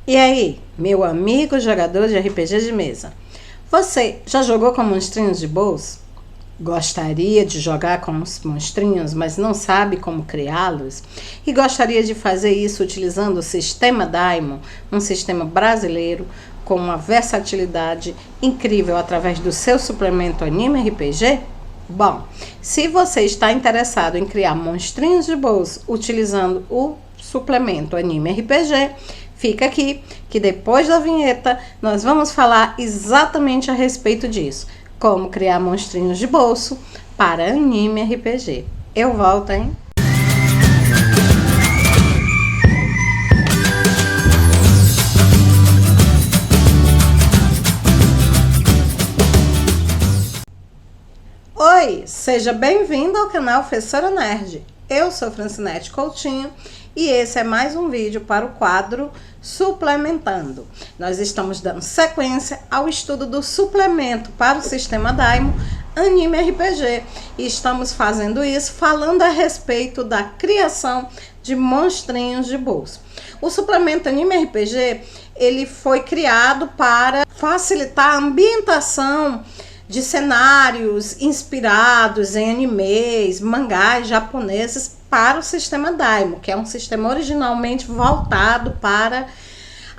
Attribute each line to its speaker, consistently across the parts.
Speaker 1: E aí, meu amigo jogador de RPG de mesa, você já jogou com monstrinhos de bolso? Gostaria de jogar com os monstrinhos, mas não sabe como criá-los? E gostaria de fazer isso utilizando o sistema Daimon, um sistema brasileiro com uma versatilidade incrível através do seu suplemento Anime RPG? Bom, se você está interessado em criar monstrinhos de bolso utilizando o suplemento Anime RPG, fica aqui que depois da vinheta nós vamos falar exatamente a respeito disso. Como criar monstrinhos de bolso para Anime RPG. Eu volto, hein? Oi, seja bem-vindo ao canal Fessora Nerd. Eu sou Francinete Coutinho e esse é mais um vídeo para o quadro Suplementando. Nós estamos dando sequência ao estudo do suplemento para o sistema Daimon Anime RPG e estamos fazendo isso falando a respeito da criação de monstrinhos de bolso. O suplemento Anime RPG, ele foi criado para facilitar a ambientação de cenários inspirados em animes, mangás japoneses para o sistema Daimon, que é um sistema originalmente voltado para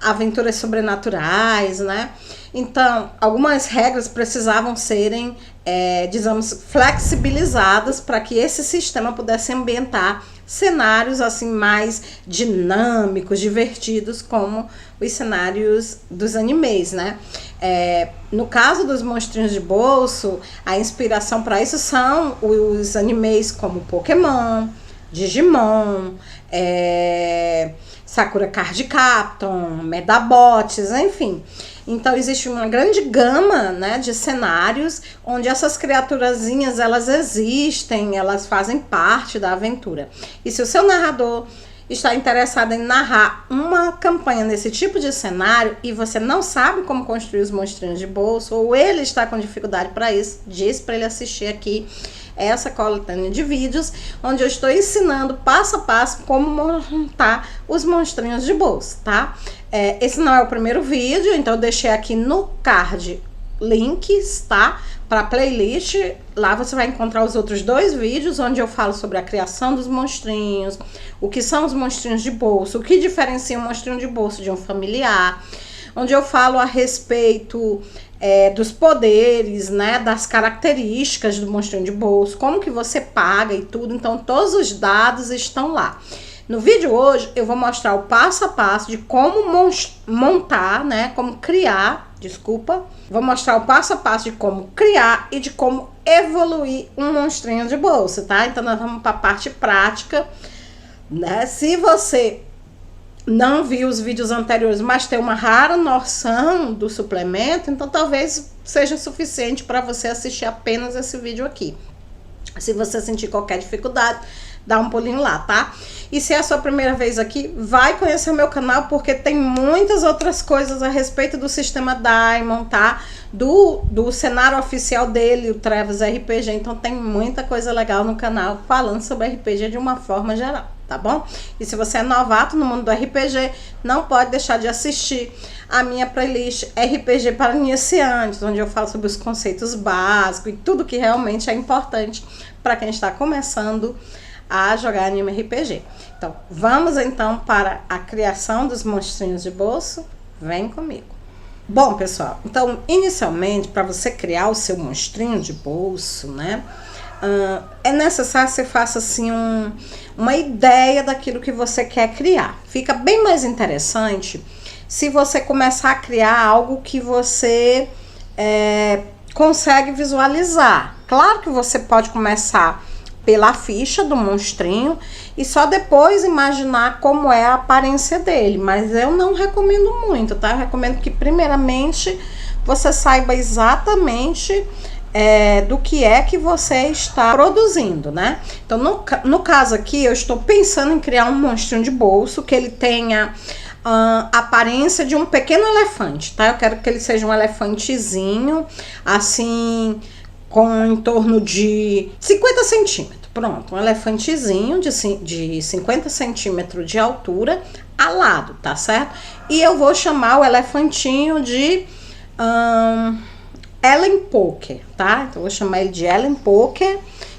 Speaker 1: aventuras sobrenaturais, né? Então, algumas regras precisavam serem, digamos, flexibilizadas para que esse sistema pudesse ambientar cenários assim mais dinâmicos, divertidos, como os cenários dos animes, né? No caso dos monstrinhos de bolso, a inspiração para isso são os animes como Pokémon, Digimon, Sakura Card Captor, Medabots, enfim. Então existe uma grande gama, né, de cenários onde essas criaturazinhas elas existem, elas fazem parte da aventura. E se o seu narrador está interessado em narrar uma campanha nesse tipo de cenário e você não sabe como construir os monstrinhos de bolso, ou ele está com dificuldade para isso, diz para ele assistir aqui essa coletânea de vídeos onde eu estou ensinando passo a passo como montar os monstrinhos de bolso, tá? Esse não é o primeiro vídeo, então eu deixei aqui no card links, tá? Para playlist, lá você vai encontrar os outros dois vídeos onde eu falo sobre a criação dos monstrinhos, o que são os monstrinhos de bolso, o que diferencia um monstrinho de bolso de um familiar, onde eu falo a respeito dos poderes, né, das características do monstrinho de bolso, como que você paga e tudo. Então todos os dados estão lá. No vídeo hoje eu vou mostrar o passo a passo de como montar, né, como criar, vou mostrar o passo a passo de como criar e de como evoluir um monstrinho de bolso, tá? Então nós vamos para a parte prática, né? Se você não viu os vídeos anteriores, mas tem uma rara noção do suplemento, então talvez seja suficiente para você assistir apenas esse vídeo aqui. Se você sentir qualquer dificuldade, dá um pulinho lá, tá? E se é a sua primeira vez aqui, vai conhecer o meu canal, porque tem muitas outras coisas a respeito do sistema Daimon, tá? Do cenário oficial dele, o Trevas RPG. Então tem muita coisa legal no canal falando sobre RPG de uma forma geral, tá bom? E se você é novato no mundo do RPG, não pode deixar de assistir a minha playlist RPG para iniciantes, onde eu falo sobre os conceitos básicos e tudo que realmente é importante para quem está começando a jogar anime RPG. Então, vamos então para a criação dos monstrinhos de bolso? Vem comigo. Bom, pessoal, então, inicialmente, para você criar o seu monstrinho de bolso, né, é necessário que você faça assim uma ideia daquilo que você quer criar. Fica bem mais interessante se você começar a criar algo que você consegue visualizar. Claro que você pode começar pela ficha do monstrinho e só depois imaginar como é a aparência dele, mas eu não recomendo muito, tá? Eu recomendo que primeiramente você saiba exatamente do que é que você está produzindo, né? Então no caso aqui eu estou pensando em criar um monstrinho de bolso que ele tenha a aparência de um pequeno elefante, tá? Eu quero que ele seja um elefantezinho assim, com em torno de 50 centímetros. Pronto, um elefantezinho de 50 centímetros de altura alado, tá certo? E eu vou chamar o elefantinho de Ellen Poker, tá? Então, eu vou chamar ele de Ellen Poker,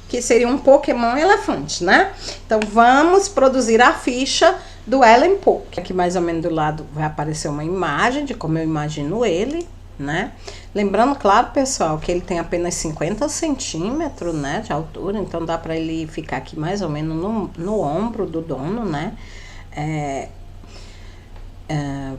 Speaker 1: que seria um Pokémon elefante, né? Então, vamos produzir a ficha do Ellen Poker. Aqui, mais ou menos do lado, vai aparecer uma imagem de como eu imagino ele, né? Lembrando, claro, pessoal, que ele tem apenas 50 centímetros, né, de altura, então dá para ele ficar aqui mais ou menos no ombro do dono, né?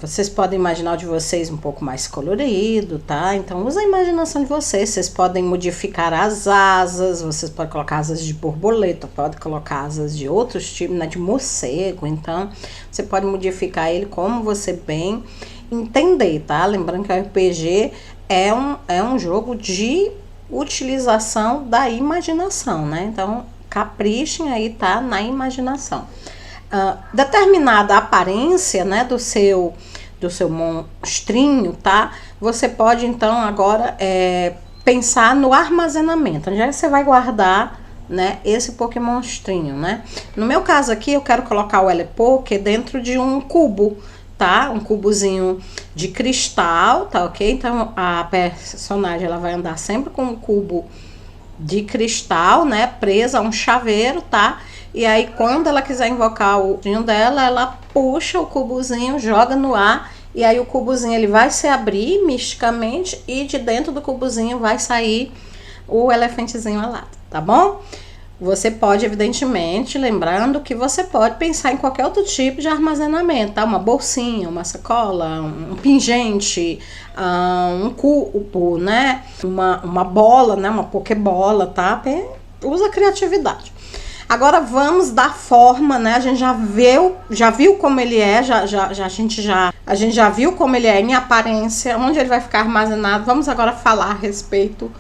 Speaker 1: Vocês podem imaginar o de vocês um pouco mais colorido, tá? Então, usa a imaginação de vocês. Vocês podem modificar as asas, vocês podem colocar asas de borboleta, pode colocar asas de outros tipos, né, de morcego. Então, você pode modificar ele como você bem entender, tá? Lembrando que o RPG é um jogo de utilização da imaginação, né? Então, caprichem aí, tá? Na imaginação. Determinada aparência, né, do seu monstrinho, tá? Você pode, então, agora pensar no armazenamento. Onde é que você vai guardar, né, esse Pokémonstrinho, né? No meu caso aqui, eu quero colocar o Ellen Poker dentro de um cubo, tá? Um cubozinho de cristal, tá ok? Então, a personagem, ela vai andar sempre com um cubo de cristal, né, presa a um chaveiro, tá? E aí, quando ela quiser invocar o cubozinho dela, ela puxa o cubozinho, joga no ar, e aí o cubozinho, ele vai se abrir misticamente, e de dentro do cubozinho vai sair o elefantezinho alado, tá bom? Você pode, evidentemente, lembrando que você pode pensar em qualquer outro tipo de armazenamento, tá? Uma bolsinha, uma sacola, um pingente, um cubo, né? Uma bola, né? Uma pokebola, tá? Usa a criatividade. Agora vamos dar forma, né? A gente já viu como ele é, a gente já viu como ele é em aparência, onde ele vai ficar armazenado. Vamos agora falar a respeito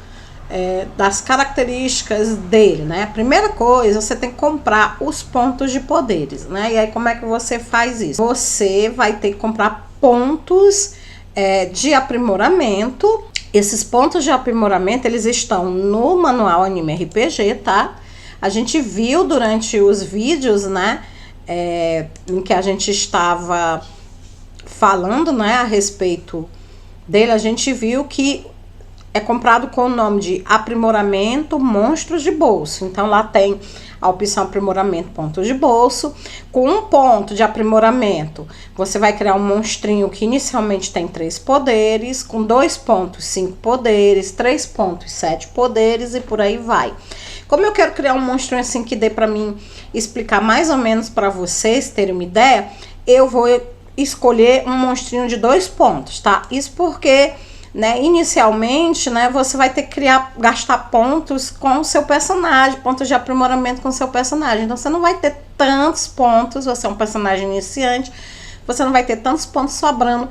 Speaker 1: das características dele, né? A primeira coisa, você tem que comprar os pontos de poderes, né? E aí, como é que você faz isso? Você vai ter que comprar pontos de aprimoramento. Esses pontos de aprimoramento, eles estão no manual Anime RPG, tá? A gente viu durante os vídeos, né? Em que a gente estava falando, né, a respeito dele, a gente viu que é comprado com o nome de aprimoramento monstros de bolso. Então, lá tem a opção aprimoramento pontos de bolso. Com um ponto de aprimoramento, você vai criar um monstrinho que inicialmente tem 3 poderes. Com 2 pontos, 5 poderes. 3 pontos, 7 poderes e por aí vai. Como eu quero criar um monstrinho assim que dê pra mim explicar mais ou menos pra vocês terem uma ideia, eu vou escolher um monstrinho de 2 pontos, tá? Isso porque, né, inicialmente, né, você vai ter que gastar pontos com o seu personagem, pontos de aprimoramento com o seu personagem. Então, você não vai ter tantos pontos, você é um personagem iniciante, você não vai ter tantos pontos sobrando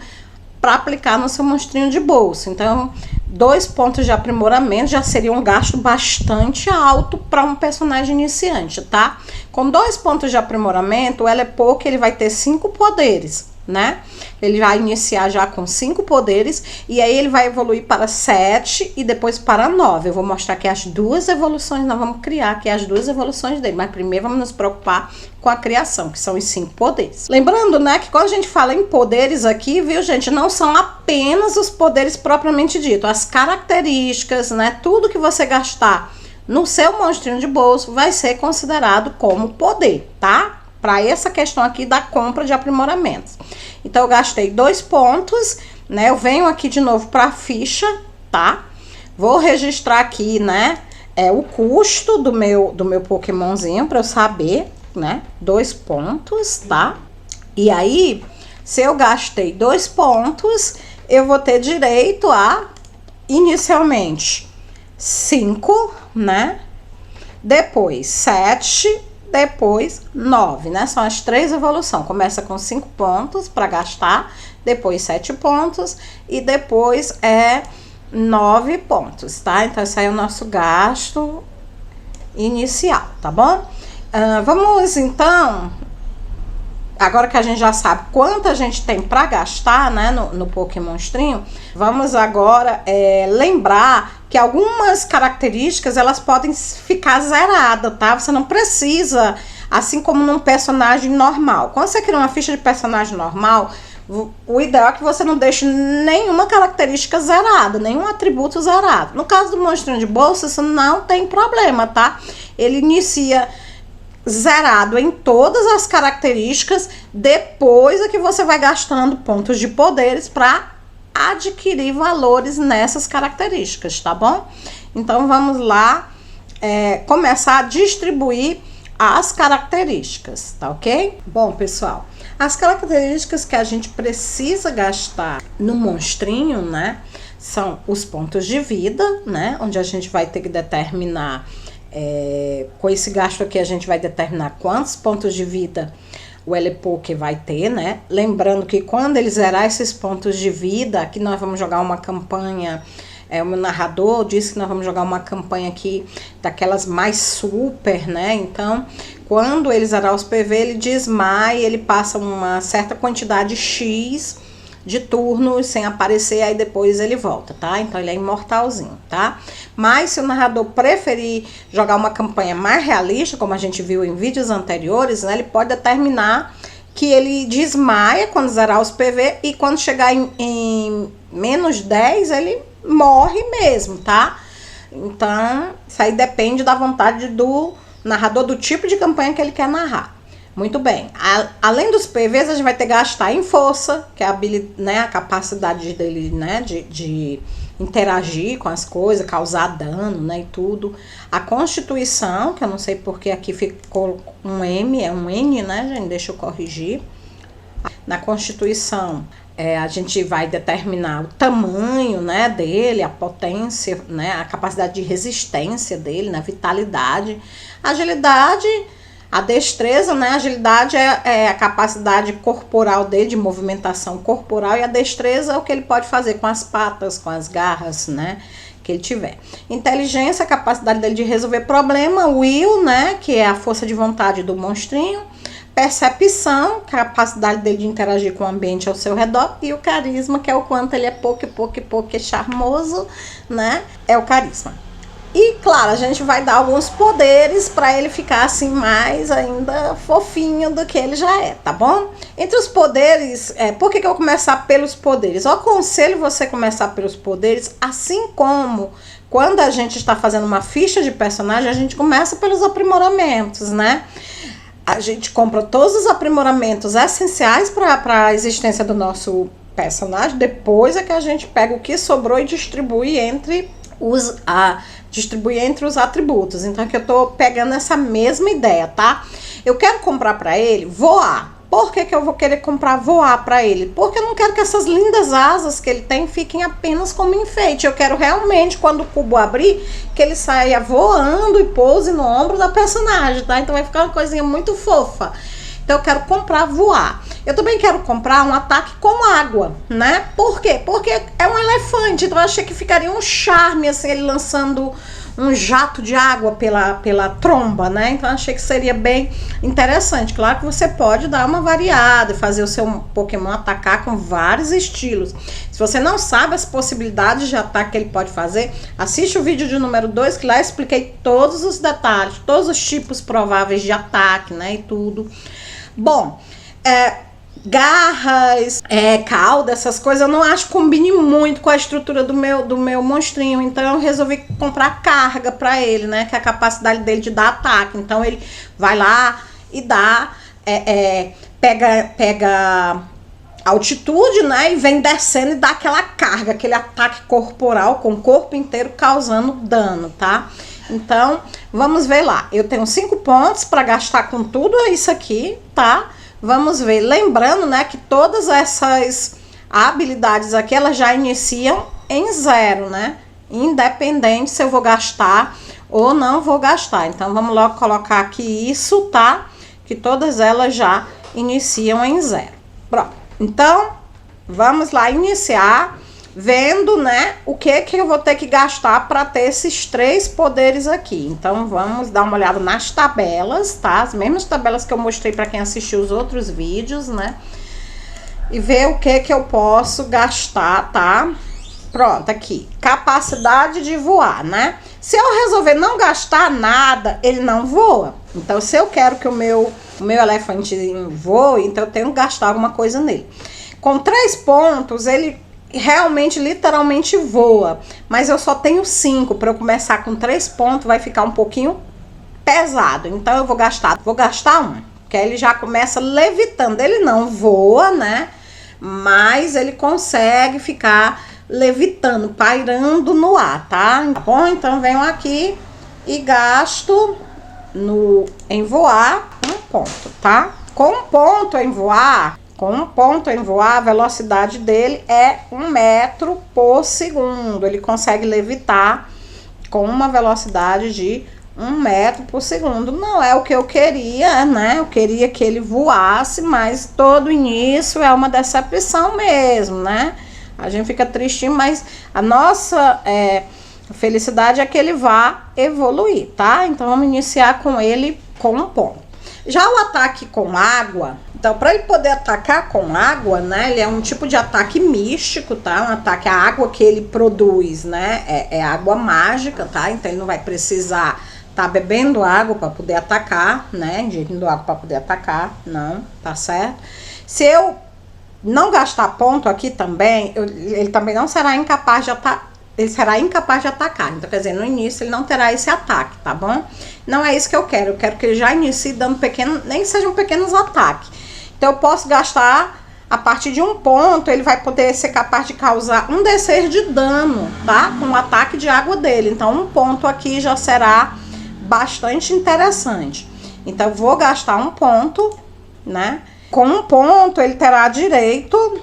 Speaker 1: para aplicar no seu monstrinho de bolso. Então, 2 pontos de aprimoramento já seria um gasto bastante alto para um personagem iniciante, tá? Com 2 pontos de aprimoramento, o Ellen Poker, ele vai ter 5 poderes, né? Ele vai iniciar já com 5 poderes e aí ele vai evoluir para 7 e depois para 9. Eu vou mostrar aqui as 2 evoluções, nós vamos criar aqui as 2 evoluções dele, mas primeiro vamos nos preocupar com a criação, que são os 5 poderes. Lembrando, né, que quando a gente fala em poderes aqui, viu, gente, não são apenas os poderes propriamente dito, as características, né, tudo que você gastar no seu monstrinho de bolso vai ser considerado como poder, tá? Para essa questão aqui da compra de aprimoramentos. Então, eu gastei 2 pontos, né? Eu venho aqui de novo para a ficha, tá? Vou registrar aqui, né? O custo do meu Pokémonzinho para eu saber, né? 2 pontos, tá? E aí, se eu gastei 2 pontos, eu vou ter direito a, inicialmente, 5, né? Depois, 7. Depois 9, né? São as 3 evoluções. Começa com 5 pontos para gastar, depois 7 pontos e depois 9 pontos, tá? Então, esse aí é o nosso gasto inicial, tá bom? Vamos, então, agora que a gente já sabe quanto a gente tem para gastar, né, no Pokémonstrinho, vamos agora lembrar que algumas características elas podem ficar zeradas, tá? Você não precisa, assim como num personagem normal. Quando você cria uma ficha de personagem normal, o ideal é que você não deixe nenhuma característica zerada, nenhum atributo zerado. No caso do monstrinho de bolsa, isso não tem problema, tá? Ele inicia zerado em todas as características, depois é que você vai gastando pontos de poderes para adquirir valores nessas características, tá bom? Então vamos lá começar a distribuir as características, tá ok? Bom, pessoal, as características que a gente precisa gastar no monstrinho, né, são os pontos de vida, né, onde a gente vai ter que determinar, com esse gasto aqui a gente vai determinar quantos pontos de vida o Elepoke vai ter, né? Lembrando que quando ele zerar esses pontos de vida, aqui nós vamos jogar uma campanha, o meu narrador disse que nós vamos jogar uma campanha aqui daquelas mais super, né? Então, quando ele zerar os PV, ele desmaia, ele passa uma certa quantidade X de turnos sem aparecer, aí depois ele volta, tá? Então ele é imortalzinho, tá? Mas se o narrador preferir jogar uma campanha mais realista, como a gente viu em vídeos anteriores, né, ele pode determinar que ele desmaia quando zerar os PV e quando chegar em menos 10, ele morre mesmo, tá? Então, isso aí depende da vontade do narrador, do tipo de campanha que ele quer narrar. Muito bem. Além dos PVs, a gente vai ter que gastar em força, que é a capacidade dele, né, de interagir com as coisas, causar dano, né, e tudo. A constituição, que eu não sei porque aqui ficou um M, é um N, né, gente? Deixa eu corrigir. Na constituição, a gente vai determinar o tamanho, né, dele, a potência, né, a capacidade de resistência dele, né, vitalidade, agilidade. A destreza, né, a agilidade é a capacidade corporal dele, de movimentação corporal, e a destreza é o que ele pode fazer com as patas, com as garras, né, que ele tiver. Inteligência, a capacidade dele de resolver problema. Will, né, que é a força de vontade do monstrinho. Percepção, capacidade dele de interagir com o ambiente ao seu redor. E o carisma, que é o quanto ele é pouco charmoso, né, é o carisma. E, claro, a gente vai dar alguns poderes para ele ficar, assim, mais ainda fofinho do que ele já é, tá bom? Entre os poderes, por que eu vou começar pelos poderes? Eu aconselho você começar pelos poderes, assim como quando a gente está fazendo uma ficha de personagem, a gente começa pelos aprimoramentos, né? A gente compra todos os aprimoramentos essenciais para a existência do nosso personagem, depois é que a gente pega o que sobrou e distribui entre os atributos. Então aqui eu tô pegando essa mesma ideia, tá? Eu quero comprar pra ele voar. Por que eu vou querer comprar voar pra ele? Porque eu não quero que essas lindas asas que ele tem fiquem apenas como enfeite. Eu quero realmente, quando o cubo abrir, que ele saia voando e pouse no ombro da personagem, tá? Então vai ficar uma coisinha muito fofa. Então eu quero comprar voar. Eu também quero comprar um ataque com água, né? Por quê? Porque é um elefante, então eu achei que ficaria um charme, assim, ele lançando um jato de água pela tromba, né? Então eu achei que seria bem interessante. Claro que você pode dar uma variada e fazer o seu Pokémon atacar com vários estilos. Se você não sabe as possibilidades de ataque que ele pode fazer, assiste o vídeo de número 2, que lá eu expliquei todos os detalhes, todos os tipos prováveis de ataque, né? E tudo. Bom, garras, cauda, essas coisas, eu não acho que combine muito com a estrutura do meu monstrinho. Então eu resolvi comprar carga pra ele, né? Que é a capacidade dele de dar ataque. Então ele vai lá e dá, pega altitude, né? E vem descendo e dá aquela carga, aquele ataque corporal com o corpo inteiro causando dano, tá? Então, vamos ver lá. Eu tenho 5 pontos para gastar com tudo isso aqui, tá? Vamos ver. Lembrando, né, que todas essas habilidades aqui, elas já iniciam em 0, né? Independente se eu vou gastar ou não vou gastar. Então, vamos logo colocar aqui isso, tá? Que todas elas já iniciam em 0. Pronto. Então, vamos lá iniciar vendo, né, o que eu vou ter que gastar para ter esses 3 poderes aqui. Então, vamos dar uma olhada nas tabelas, tá? As mesmas tabelas que eu mostrei para quem assistiu os outros vídeos, né? E ver o que eu posso gastar, tá? Pronto, aqui, capacidade de voar, né? Se eu resolver não gastar nada, ele não voa. Então, se eu quero que o meu elefantinho voe, então eu tenho que gastar alguma coisa nele. Com 3 pontos, ele realmente, literalmente voa. Mas eu só tenho 5. Para eu começar com 3 pontos, vai ficar um pouquinho pesado. Então, eu vou gastar 1. Porque aí ele já começa levitando. Ele não voa, né? Mas ele consegue ficar levitando, pairando no ar, tá? Bom, então venho aqui e gasto em voar 1 ponto, tá? Com 1 ponto em voar, a velocidade dele é 1 metro por segundo. Ele consegue levitar com uma velocidade de 1 metro por segundo. Não é o que eu queria, né? Eu queria que ele voasse, mas todo início é uma decepção mesmo, né? A gente fica tristinho, mas a nossa felicidade é que ele vá evoluir, tá? Então, vamos iniciar com ele com 1 ponto. Já o ataque com água, então, para ele poder atacar com água, né? Ele é um tipo de ataque místico, tá? Um ataque, a água que ele produz, né? É água mágica, tá? Então, ele não vai precisar tá bebendo água para poder atacar, né? Ingerindo água para poder atacar, não, tá certo? Se eu não gastar ponto aqui também, ele também não será incapaz de atacar. Ele será incapaz de atacar. Então, quer dizer, no início ele não terá esse ataque, tá bom? Não é isso que eu quero. Eu quero que ele já inicie dando nem que sejam pequenos ataques. Então, eu posso gastar a partir de 1 ponto, ele vai poder ser capaz de causar 1d6 de dano, tá? Com o ataque de água dele. Então, 1 ponto aqui já será bastante interessante. Então, eu vou gastar 1 ponto, né? Com 1 ponto, ele terá direito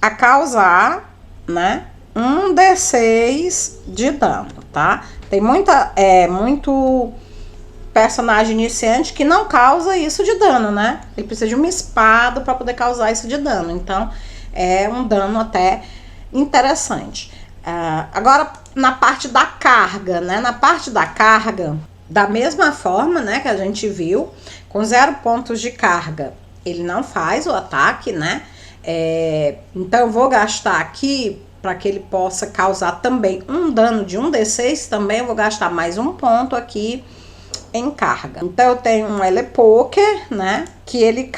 Speaker 1: a causar, né, 1d6 de dano, tá? Tem muito personagem iniciante que não causa isso de dano, né? Ele precisa de uma espada para poder causar isso de dano. Então, é um dano até interessante. Agora, na parte da carga, né? Na parte da carga, da mesma forma, né, que a gente viu, com 0 pontos de carga, ele não faz o ataque, né? Então, eu vou gastar aqui, para que ele possa causar também um dano de 1d6, também eu vou gastar mais 1 ponto aqui em carga. Então, eu tenho um Elepoker, né? Que ele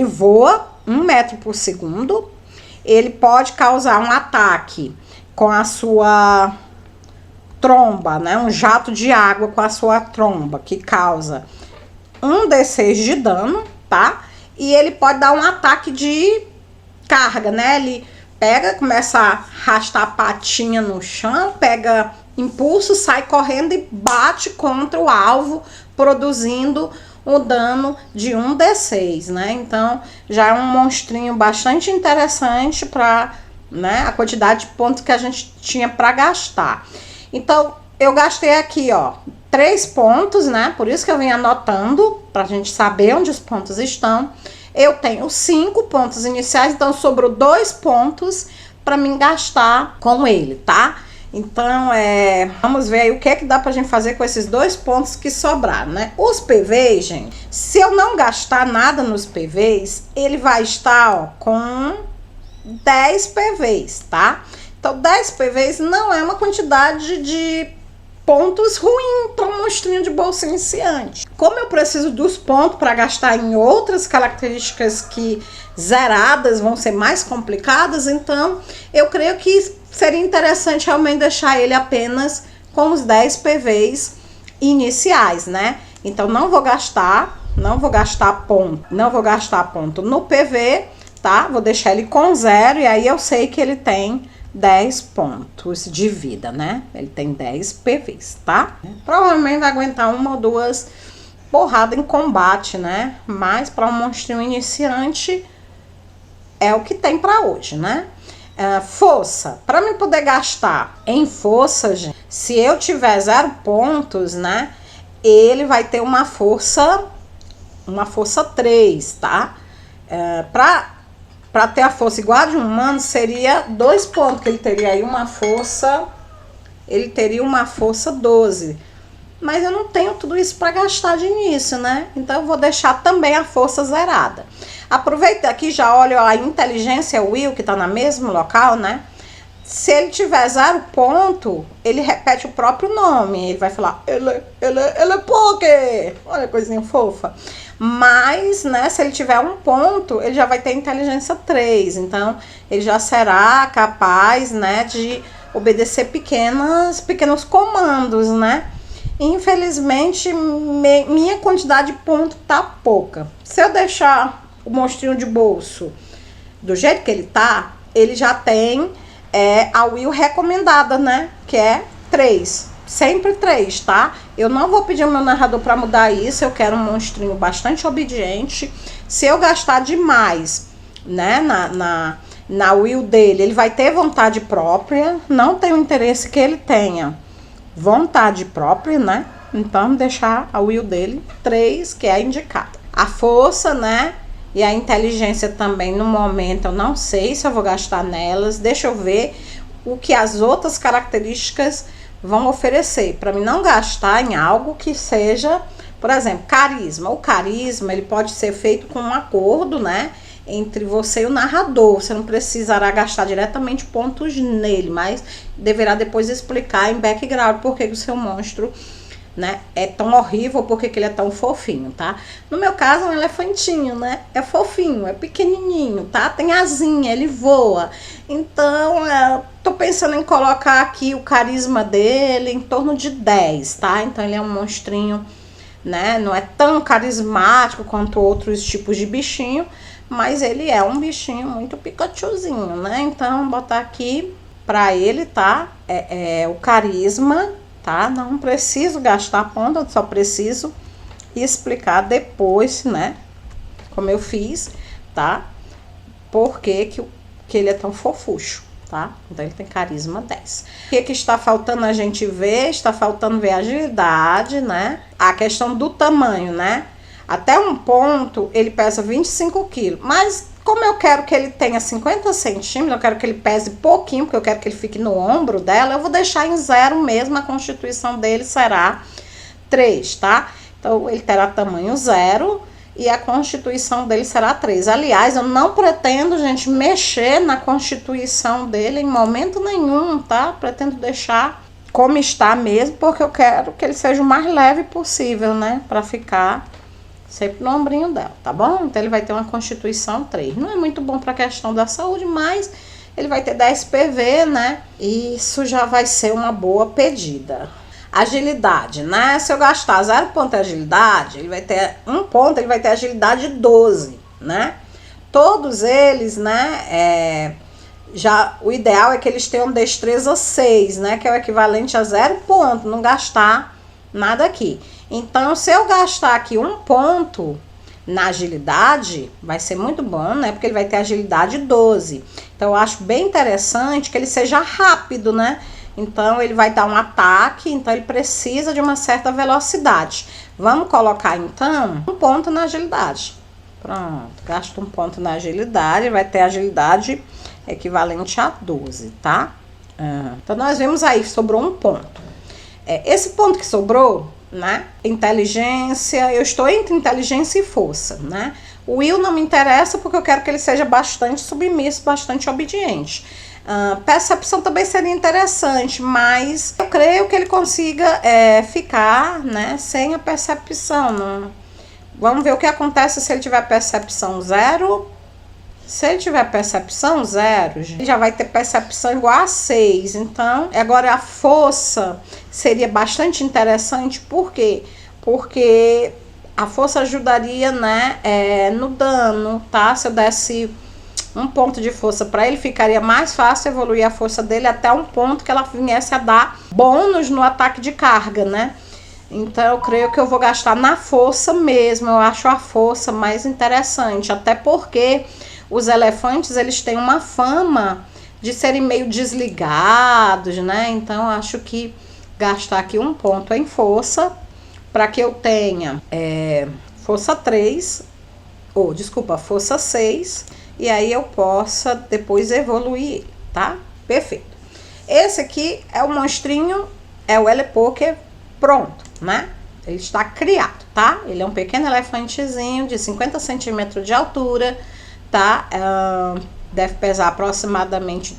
Speaker 1: voa 1 metro por segundo. Ele pode causar um ataque com a sua tromba, né? Um jato de água com a sua tromba, que causa 1d6 de dano, tá? E ele pode dar um ataque de carga, né? Ele começa a arrastar a patinha no chão, pega impulso, sai correndo e bate contra o alvo, produzindo o dano de 1d6, né? Então, já é um monstrinho bastante interessante para, né, a quantidade de pontos que a gente tinha para gastar. Então, eu gastei aqui, ó, 3 pontos, né? Por isso que eu vim anotando, pra gente saber onde os pontos estão. Eu tenho 5 pontos iniciais, então sobrou 2 pontos para mim gastar com ele, tá? Então, vamos ver aí o que é que dá pra gente fazer com esses 2 pontos que sobraram, né? Os PVs, gente, se eu não gastar nada nos PVs, ele vai estar, ó, com 10 PVs, tá? Então, 10 PVs não é uma quantidade de pontos ruim para um monstrinho de bolsa iniciante. Como eu preciso dos pontos para gastar em outras características que zeradas vão ser mais complicadas, então eu creio que seria interessante realmente deixar ele apenas com os 10 PVs iniciais, né? Então não vou gastar ponto no PV, tá? Vou deixar ele com 0 e aí eu sei que ele tem 10 pontos de vida, né? Ele tem 10 PVs, tá? Provavelmente vai aguentar 1 ou 2 porradas em combate, né? Mas para um monstrinho iniciante é o que tem para hoje, né? Força. Para mim poder gastar em força, gente, se eu tiver 0 pontos, né? Ele vai ter uma força 3, tá? Para ter a força igual a de um humano, seria 2 pontos, que ele teria aí uma força 12. Mas eu não tenho tudo isso para gastar de início, né? Então, eu vou deixar também a força zerada. Aproveita aqui, já olha a inteligência Will, que tá no mesmo local, né? Se ele tiver 0 ponto, ele repete o próprio nome. Ele vai falar, ele é poker. Olha a coisinha fofa. Mas, né, se ele tiver 1 ponto, ele já vai ter inteligência 3. Então, ele já será capaz, né, de obedecer pequenos comandos, né? Infelizmente, minha quantidade de ponto tá pouca. Se eu deixar o monstrinho de bolso do jeito que ele tá, ele já tem a Will recomendada, né? Que é 3. Sempre 3, tá? Eu não vou pedir ao meu narrador para mudar isso. Eu quero um monstrinho bastante obediente. Se eu gastar demais, né, na Will dele, ele vai ter vontade própria. Não tenho interesse que ele tenha vontade própria, né? Então, deixar a Will dele 3, que é a indicada. A força, né? E a inteligência também, no momento, eu não sei se eu vou gastar nelas. Deixa eu ver o que as outras características vão oferecer. Para mim não gastar em algo que seja, por exemplo, carisma. O carisma, ele pode ser feito com um acordo, né? Entre você e o narrador. Você não precisará gastar diretamente pontos nele, mas deverá depois explicar em background por que o seu monstro, né, é tão horrível, porque que ele é tão fofinho, tá? No meu caso, é um elefantinho, né? É fofinho, é pequenininho, tá? Tem asinha, ele voa. Então, tô pensando em colocar aqui o carisma dele em torno de 10, tá? Então, ele é um monstrinho, né? Não é tão carismático quanto outros tipos de bichinho, mas ele é um bichinho muito picachuzinho, né? Então, botar aqui pra ele, tá? O carisma, tá? Não preciso gastar ponto, só preciso explicar depois, né? Como eu fiz, tá? Por que ele é tão fofucho, tá? Então, ele tem carisma 10. O que está faltando a gente ver? Está faltando ver a agilidade, né? A questão do tamanho, né? Até 1 ponto, ele pesa 25 quilos. Mas, como eu quero que ele tenha 50 centímetros, eu quero que ele pese pouquinho, porque eu quero que ele fique no ombro dela, eu vou deixar em 0 mesmo. A constituição dele será 3, tá? Então, ele terá tamanho 0 e a constituição dele será 3. Aliás, eu não pretendo, gente, mexer na constituição dele em momento nenhum, tá? Pretendo deixar como está mesmo, porque eu quero que ele seja o mais leve possível, né? Pra ficar sempre no ombrinho dela, tá bom? Então, ele vai ter uma constituição 3. Não é muito bom para a questão da saúde, mas ele vai ter 10 PV, né? E isso já vai ser uma boa pedida. Agilidade, né? Se eu gastar 0 ponto de agilidade, ele vai ter 1 ponto, ele vai ter agilidade 12, né? Todos eles, né? Já o ideal é que eles tenham destreza 6, né? Que é o equivalente a 0 ponto, não gastar nada aqui. Então, se eu gastar aqui 1 ponto na agilidade, vai ser muito bom, né? Porque ele vai ter agilidade 12. Então, eu acho bem interessante que ele seja rápido, né? Então, ele vai dar um ataque, então ele precisa de uma certa velocidade. Vamos colocar, então, 1 ponto na agilidade. Pronto, gasto 1 ponto na agilidade, vai ter agilidade equivalente a 12, tá? Então, nós vimos aí, sobrou 1 ponto. Esse ponto que sobrou, né? Inteligência, eu estou entre inteligência e força, né? O Will não me interessa porque eu quero que ele seja bastante submisso, bastante obediente. Percepção também seria interessante, mas eu creio que ele consiga ficar, né, sem a percepção. Não. Vamos ver o que acontece se ele tiver percepção 0. Se ele tiver percepção 0, ele já vai ter percepção igual a 6. Então, agora a força seria bastante interessante. Por quê? Porque a força ajudaria, né, no dano, tá? Se eu desse 1 ponto de força para ele, ficaria mais fácil evoluir a força dele até 1 ponto que ela viesse a dar bônus no ataque de carga, né? Então, eu creio que eu vou gastar na força mesmo. Eu acho a força mais interessante, até porque os elefantes, eles têm uma fama de serem meio desligados, né? Então, eu acho que gastar aqui 1 ponto em força, para que eu tenha força 3, força 6, e aí eu possa depois evoluir ele, tá? Perfeito. Esse aqui é o monstrinho, é o L-Poker pronto, né? Ele está criado, tá? Ele é um pequeno elefantezinho de 50 centímetros de altura, tá? Deve pesar aproximadamente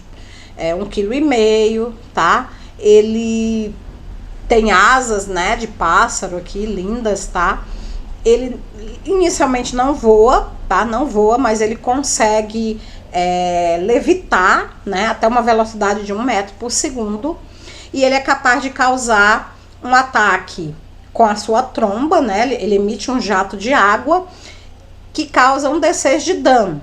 Speaker 1: 1,5 kg, tá? Ele tem asas, né, de pássaro aqui, lindas, tá? Ele inicialmente não voa, tá? Não voa, mas ele consegue levitar, né, até uma velocidade de 1 metro por segundo. E ele é capaz de causar um ataque com a sua tromba, né? Ele emite um jato de água que causa um D6 de dano.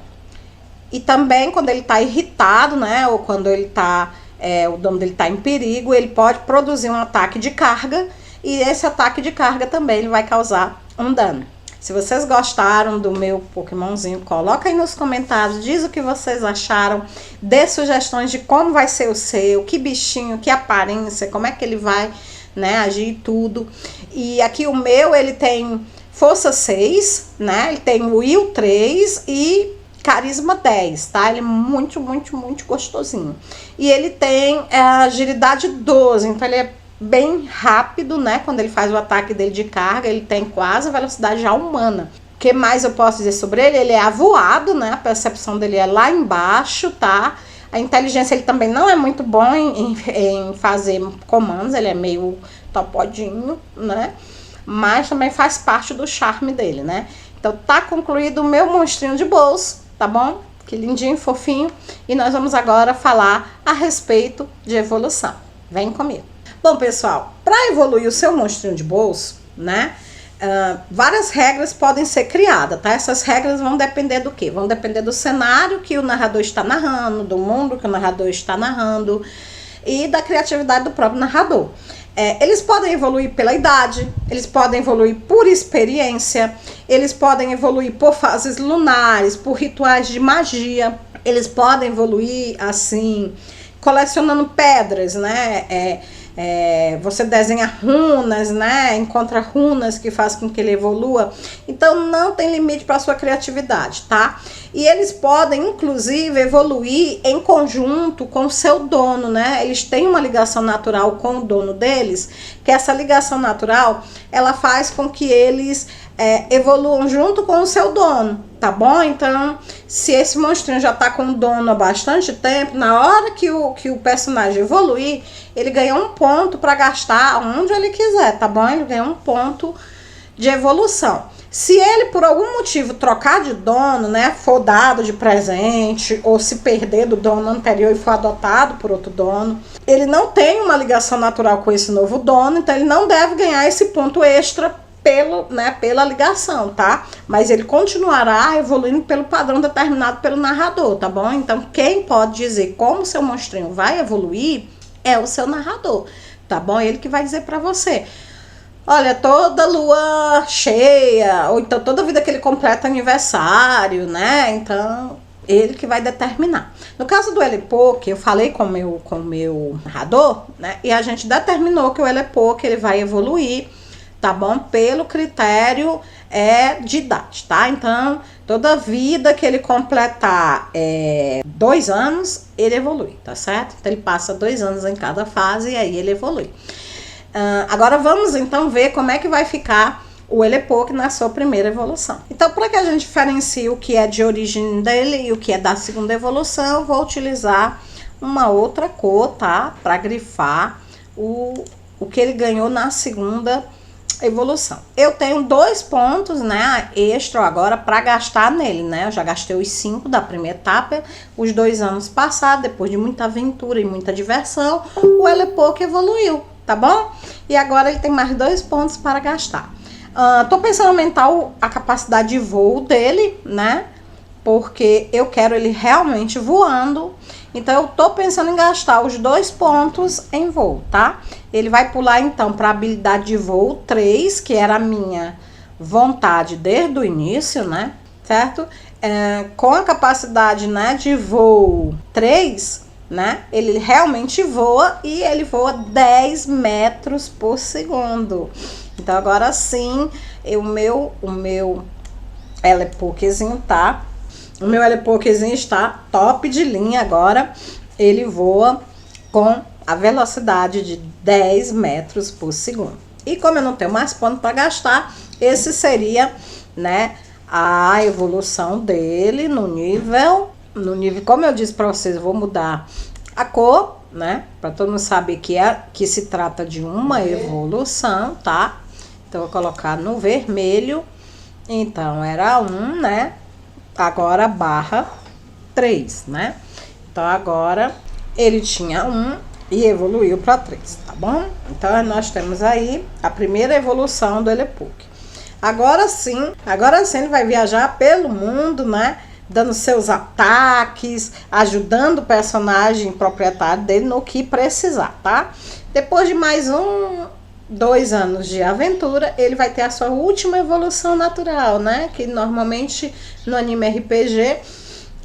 Speaker 1: E também quando ele está irritado, né, ou quando ele tá, o dano dele está em perigo, ele pode produzir um ataque de carga, e esse ataque de carga também ele vai causar um dano. Se vocês gostaram do meu Pokémonzinho, coloca aí nos comentários, diz o que vocês acharam, dê sugestões de como vai ser o seu, que bichinho, que aparência, como é que ele vai, né, agir e tudo. E aqui o meu, ele tem força 6, né, ele tem Will 3 e carisma 10, tá? Ele é muito, muito, muito gostosinho. E ele tem agilidade 12, então ele é bem rápido, né? Quando ele faz o ataque dele de carga, ele tem quase a velocidade já humana. O que mais eu posso dizer sobre ele? Ele é avoado, né? A percepção dele é lá embaixo, tá? A inteligência, ele também não é muito bom em fazer comandos, ele é meio topodinho, né? Mas também faz parte do charme dele, né? Então tá concluído o meu monstrinho de bolso, tá bom? Que lindinho, fofinho. E nós vamos agora falar a respeito de evolução. Vem comigo. Bom, pessoal, para evoluir o seu monstrinho de bolso, né? Várias regras podem ser criadas, tá? Essas regras vão depender do quê? Vão depender do cenário que o narrador está narrando, do mundo que o narrador está narrando e da criatividade do próprio narrador. Eles podem evoluir pela idade, eles podem evoluir por experiência, eles podem evoluir por fases lunares, por rituais de magia, eles podem evoluir assim, colecionando pedras, né? Você desenha runas, né? Encontra runas que faz com que ele evolua. Então não tem limite para sua criatividade, tá? E eles podem inclusive evoluir em conjunto com o seu dono, né? Eles têm uma ligação natural com o dono deles, que essa ligação natural, ela faz com que eles evoluam junto com o seu dono, tá bom? Então, se esse monstrinho já tá com o dono há bastante tempo, na hora que o personagem evoluir, ele ganha um ponto para gastar onde ele quiser, tá bom? Ele ganha um ponto de evolução. Se ele, por algum motivo, trocar de dono, né, for dado de presente, ou se perder do dono anterior e for adotado por outro dono, ele não tem uma ligação natural com esse novo dono, então ele não deve ganhar esse ponto extra pela ligação, tá? Mas ele continuará evoluindo pelo padrão determinado pelo narrador, tá bom? Então, quem pode dizer como o seu monstrinho vai evoluir é o seu narrador, tá bom? Ele que vai dizer pra você. Olha, toda lua cheia, ou então toda vida que ele completa aniversário, né? Então, ele que vai determinar. No caso do Elepoke, eu falei com o meu narrador, né? E a gente determinou que o Elepoke, ele vai evoluir, tá bom? Pelo critério de idade, tá? Então, toda vida que ele completar 2 anos, ele evolui, tá certo? Então, ele passa 2 anos em cada fase e aí ele evolui. Agora vamos então ver como é que vai ficar o Elepoke na sua primeira evolução. Então, para que a gente diferencie o que é de origem dele e o que é da segunda evolução, eu vou utilizar uma outra cor, tá? Para grifar o que ele ganhou na segunda evolução. Eu tenho 2 pontos, né, extra agora para gastar nele, né? Eu já gastei os 5 da primeira etapa, os 2 anos passados, depois de muita aventura e muita diversão, o Elepoke evoluiu, tá bom? E agora ele tem mais 2 pontos para gastar. Tô pensando em aumentar a capacidade de voo dele, né? Porque eu quero ele realmente voando. Então, eu tô pensando em gastar os 2 pontos em voo, tá? Ele vai pular, então, para a habilidade de voo 3, que era a minha vontade desde o início, né? Certo? Com a capacidade, né, de voo 3, né? Ele realmente voa e ele voa 10 metros por segundo. Então, agora sim, o meu Elepokezinho tá... O meu Elepokezinho está top de linha agora. Ele voa com a velocidade de 10 metros por segundo. E como eu não tenho mais ponto para gastar, esse seria, né, a evolução dele no nível, como eu disse para vocês, eu vou mudar a cor, né? Para todo mundo saber que se trata de uma evolução, tá? Então, eu vou colocar no vermelho. Então, era 1, né? Agora, barra 3, né? Então, agora, ele tinha 1 e evoluiu para 3, tá bom? Então, nós temos aí a primeira evolução do Elepuc. Agora sim, ele vai viajar pelo mundo, né? Dando seus ataques, ajudando o personagem proprietário dele no que precisar, tá? Depois de mais 2 anos de aventura, ele vai ter a sua última evolução natural, né? Que normalmente no anime RPG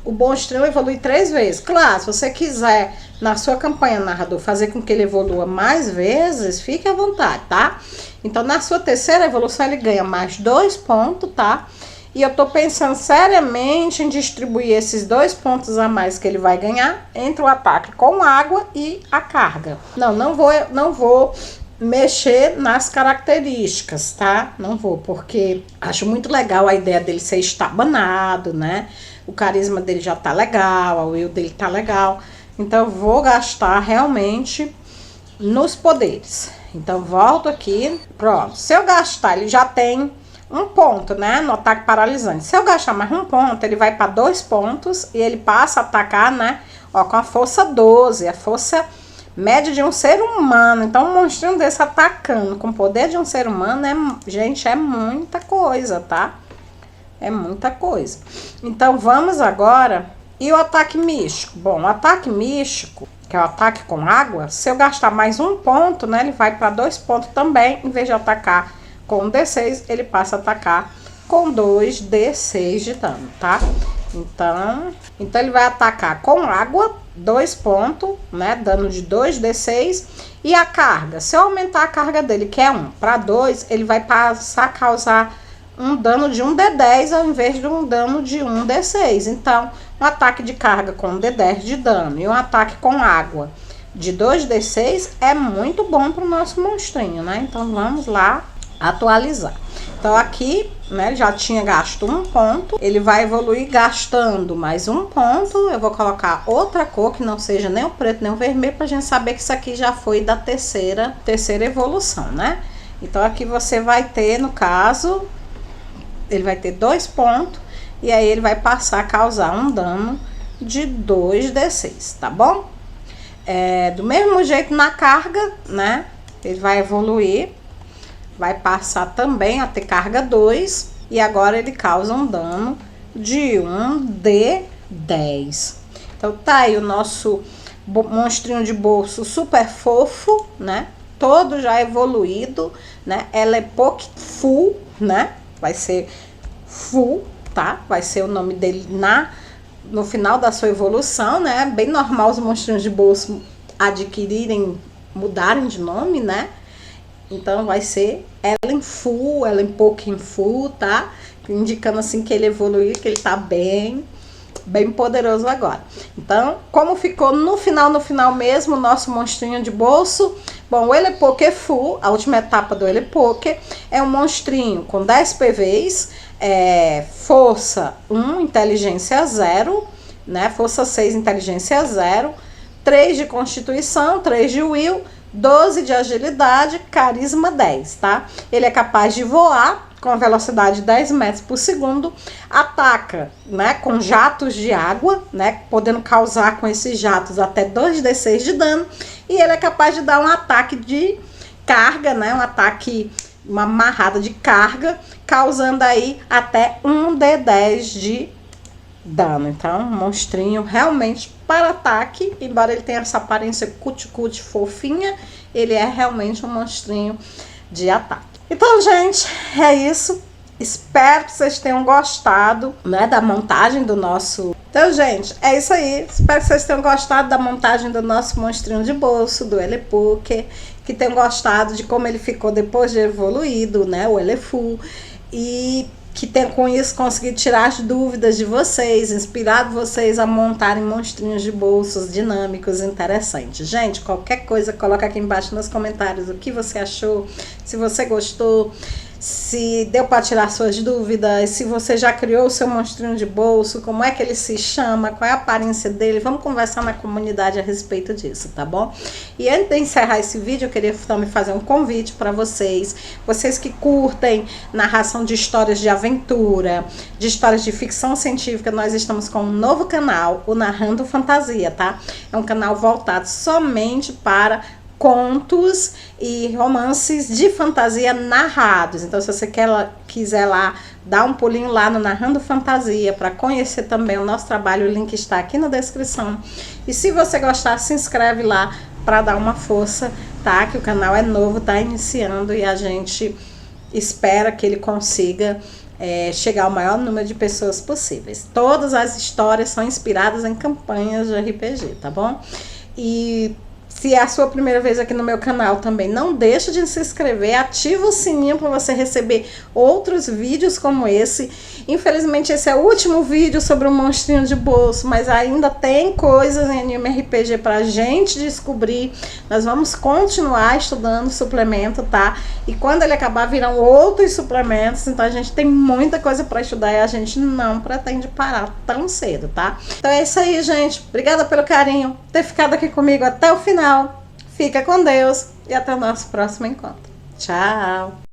Speaker 1: o monstro evolui 3 vezes. Claro, se você quiser na sua campanha narrador fazer com que ele evolua mais vezes, fique à vontade, tá? Então na sua terceira evolução ele ganha mais 2 pontos, tá? E eu tô pensando seriamente em distribuir esses 2 pontos a mais que ele vai ganhar entre o ataque com água e a carga. Não vou mexer nas características, tá? Não vou, porque acho muito legal a ideia dele ser estabanado, né? O carisma dele já tá legal, a will dele tá legal. Então eu vou gastar realmente nos poderes. Então volto aqui, pronto. Se eu gastar, ele já tem 1 ponto, né, no ataque paralisante. Se eu gastar mais 1 ponto, ele vai para 2 pontos e ele passa a atacar, né, ó, com a força 12, a força média de um ser humano. Então, um monstrinho desse atacando com o poder de um ser humano, gente, é muita coisa, tá? É muita coisa. Então, vamos agora. E o ataque místico? Bom, o ataque místico, que é o ataque com água, se eu gastar mais 1 ponto, né, ele vai para 2 pontos também. Em vez de atacar com D6, ele passa a atacar com 2D6 de dano, tá? Então ele vai atacar com água, 2 pontos, né? Dano de 2D6. E a carga, se eu aumentar a carga dele, que é 1 para 2, ele vai passar a causar um dano de 1D10 ao invés de um dano de 1D6. Então, um ataque de carga com D10 de dano e um ataque com água de 2D6 é muito bom para o nosso monstrinho, né? Então, vamos lá atualizar. Então aqui, né, ele já tinha gasto 1 ponto, ele vai evoluir gastando mais 1 ponto. Eu vou colocar outra cor que não seja nem o preto nem o vermelho, pra gente saber que isso aqui já foi da terceira evolução, né? Então aqui você vai ter, no caso, ele vai ter 2 pontos e aí ele vai passar a causar um dano de 2d6, tá bom? Do mesmo jeito na carga, né, ele vai evoluir, vai passar também a ter carga 2. E agora ele causa um dano de 1d10. Então tá aí o nosso monstrinho de bolso super fofo, né? Todo já evoluído, né? Ela é Poke Full, né? Vai ser Full, tá? Vai ser o nome dele no final da sua evolução, né? Bem normal os monstrinhos de bolso mudarem de nome, né? Então vai ser Ellen Full, Ellen Poking Full, tá? Indicando assim que ele evoluiu, que ele tá bem poderoso agora. Então, como ficou no final mesmo, o nosso monstrinho de bolso? Bom, o Elepoke Full, a última etapa do Elepoke, é um monstrinho com 10 PVs, força 1, inteligência 0, né? Força 6, inteligência 0, 3 de constituição, 3 de will, 12 de agilidade, carisma 10, tá? Ele é capaz de voar com a velocidade de 10 metros por segundo, ataca, né, com jatos de água, né, podendo causar com esses jatos até 2d6 de dano, e ele é capaz de dar um ataque de carga, né, uma amarrada de carga, causando aí até 1d10 de dano. Então, um monstrinho realmente para ataque, embora ele tenha essa aparência cuti-cuti fofinha, ele é realmente um monstrinho de ataque. Então, gente, é isso. Espero que vocês tenham gostado, né, da montagem do nosso... Então, gente, é isso aí. Espero que vocês tenham gostado da montagem do nosso monstrinho de bolso, do Elepuc, que tenham gostado de como ele ficou depois de evoluído, né, o Elefu, e que tenha com isso conseguido tirar as dúvidas de vocês, inspirado vocês a montarem monstrinhos de bolsos dinâmicos interessantes. Gente, qualquer coisa, coloca aqui embaixo nos comentários o que você achou, se você gostou, se deu para tirar suas dúvidas, se você já criou o seu monstrinho de bolso, como é que ele se chama, qual é a aparência dele. Vamos conversar na comunidade a respeito disso, tá bom? E antes de encerrar esse vídeo, eu queria também fazer um convite para vocês que curtem narração de histórias de aventura, de histórias de ficção científica. Nós estamos com um novo canal, o Narrando Fantasia, tá? É um canal voltado somente para contos e romances de fantasia narrados. Então, se você quiser lá, dá um pulinho lá no Narrando Fantasia para conhecer também o nosso trabalho. O link está aqui na descrição. E se você gostar, se inscreve lá para dar uma força, tá? Que o canal é novo, tá iniciando e a gente espera que ele consiga chegar ao maior número de pessoas possíveis. Todas as histórias são inspiradas em campanhas de RPG, tá bom? E se é a sua primeira vez aqui no meu canal também, não deixa de se inscrever, ativa o sininho para você receber outros vídeos como esse. Infelizmente esse é o último vídeo sobre o monstrinho de bolso, mas ainda tem coisas em Anime RPG pra gente descobrir. Nós vamos continuar estudando suplemento, tá? E quando ele acabar virão outros suplementos, então a gente tem muita coisa para estudar e a gente não pretende parar tão cedo, tá? Então é isso aí, gente. Obrigada pelo carinho, ter ficado aqui comigo até o final. Fica com Deus e até o nosso próximo encontro. Tchau!